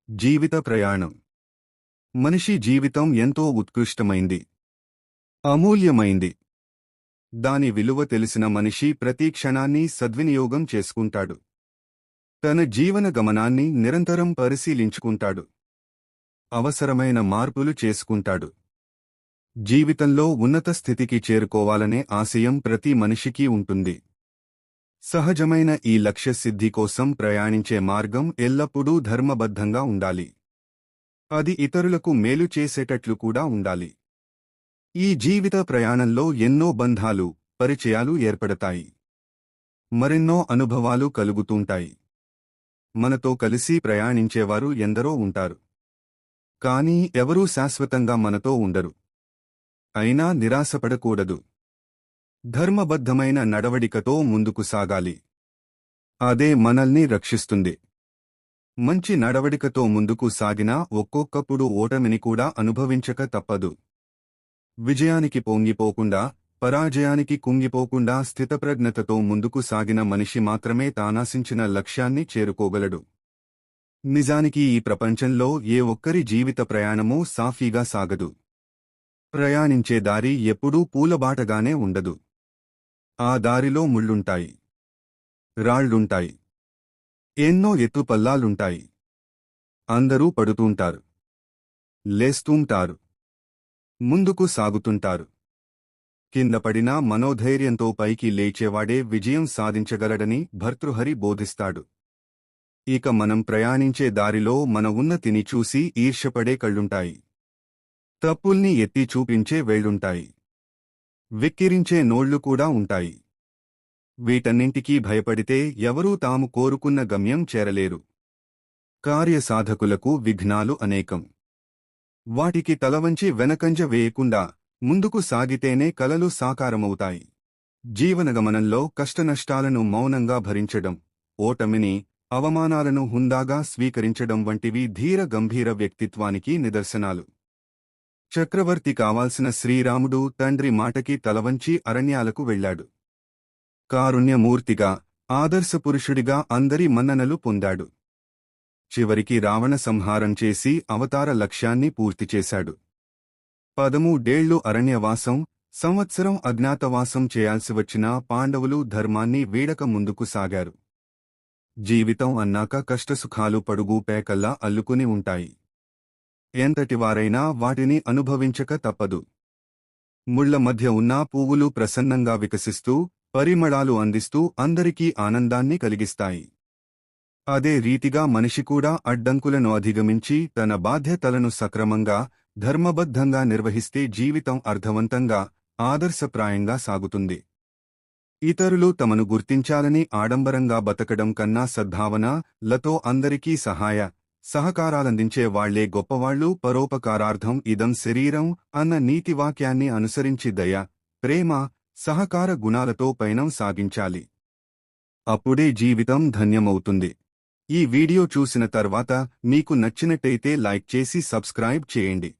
జీవిత ప్రయాణం. మనిషి జీవితం ఎంతో ఉత్కృష్టమైంది, అమూల్యమైంది. దాని విలువ తెలిసిన మనిషి ప్రతి క్షణాన్ని సద్వినియోగం చేసుకుంటాడు. తన జీవన గమనాన్ని నిరంతరం పరిశీలించుకుంటాడు. అవసరమైన మార్పులు చేసుకుంటాడు. జీవితంలో ఉన్నత స్థితికి చేరుకోవాలనే ఆశయం ప్రతి మనిషికి ఉంటుంది. సహజమైన ఈ లక్ష్య సిద్ధి కోసం ప్రయాణించే మార్గం ఎల్లప్పుడూ ధర్మబద్ధంగా ఉండాలి. అది ఇతరులకు మేలు చేసేటట్లు కూడా ఉండాలి. ఈ జీవిత ప్రయాణంలో ఎన్నో బంధాలు, పరిచయాలు ఏర్పడతాయి. మరెన్నో అనుభవాలు కలుగుతుంటాయి. మనతో కలిసి ప్రయాణించేవారు ఎందరో ఉంటారు. కానీ ఎవరూ శాశ్వతంగా మనతో ఉండరు. అయినా నిరాశపడకూడదు. ధర్మబద్ధమైన నడవడికతో ముందుకు సాగాలి. అదే మనల్ని రక్షిస్తుంది. మంచి నడవడికతో ముందుకు సాగినా ఒక్కొక్కప్పుడు ఓటమిని కూడా అనుభవించక తప్పదు. విజయానికి పొంగిపోకుండా, పరాజయానికి కుంగిపోకుండా స్థితప్రజ్ఞతతో ముందుకు సాగిన మనిషి మాత్రమే తానాశించిన లక్ష్యాన్ని చేరుకోగలడు. నిజానికి ఈ ప్రపంచంలో ఏ ఒక్కరి జీవిత ప్రయాణమూ సాఫీగా సాగదు. ప్రయాణించే దారి ఎప్పుడూ పూలబాటగానే ఉండదు. ఆ దారిలో ముళ్ళుంటాయి, రాళ్లుంటాయి, ఎన్నో ఎత్తుపల్లాలుంటాయి. అందరూ పడుతుంటారు, లేస్తూంటారు, ముందుకు సాగుతుంటారు. కిందపడినా మనోధైర్యంతో పైకి లేచేవాడే విజయం సాధించగలడని భర్తృహరి బోధిస్తాడు. ఇక మనం ప్రయాణించే దారిలో మన ఉన్నతిని చూసి ఈర్ష్యపడే కళ్ళుంటాయి. తప్పుల్ని ఎత్తి చూపించే వేళ్లుంటాయి. వెక్కిరించే నోళ్లు కూడా ఉంటాయి. వీటన్నింటికీ భయపడితే ఎవరూ తాము కోరుకున్న గమ్యం చేరలేరు. కార్యసాధకులకు విఘ్నాలు అనేకం. వాటికి తలవంచి వెనకంజ వేయకుండా ముందుకు సాగితేనే కలలు సాకారమవుతాయి. జీవనగమనంలో కష్టనష్టాలను మౌనంగా భరించడం, ఓటమిని, అవమానాలను హుందాగా స్వీకరించడం వంటివి ధీర గంభీర వ్యక్తిత్వానికి నిదర్శనాలు. చక్రవర్తి కావాల్సిన శ్రీరాముడు తండ్రి మాటకి తలవంచి అరణ్యాలకు వెళ్లాడు. కారుణ్యమూర్తిగా, ఆదర్శపురుషుడిగా అందరి మన్ననలు పొందాడు. చివరికి రావణ సంహారం చేసి అవతార లక్ష్యాన్ని పూర్తిచేశాడు. 13 ఏళ్లు అరణ్యవాసం, సంవత్సరం అజ్ఞాతవాసం చేయాల్సి వచ్చినా పాండవులు ధర్మాన్ని వీడక ముందుకు సాగారు. జీవితం అన్నాక కష్టసుఖాలు పడుగు పేకల్లా అల్లుకుని ఉంటాయి. ఎంతటివారైనా వాటిని అనుభవించక తప్పదు. ముళ్ల మధ్య ఉన్నా పువ్వులు ప్రసన్నంగా వికసిస్తూ, పరిమళాలు అందిస్తూ అందరికీ ఆనందాన్ని కలిగిస్తాయి. అదే రీతిగా మనిషి కూడా అడ్డంకులను అధిగమించి తన బాధ్యతలను సక్రమంగా, ధర్మబద్ధంగా నిర్వహిస్తే జీవితం అర్థవంతంగా, ఆదర్శప్రాయంగా సాగుతుంది. ఇతరులు తమను గుర్తించాలని ఆడంబరంగా బతకడం కన్నా సద్భావన, లతో అందరికీ సహకారాలందించే వాళ్లే గొప్పవాళ్లు. పరోపకారార్థం ఇదం శరీరం అన్న నీతివాక్యాన్ని అనుసరించి దయ, ప్రేమ, సహకార గుణాలతో పయనం సాగించాలి. అప్పుడే జీవితం ధన్యమవుతుంది. ఈ వీడియో చూసిన తర్వాత మీకు నచ్చినట్టయితే లైక్ చేసి సబ్స్క్రైబ్ చేయండి.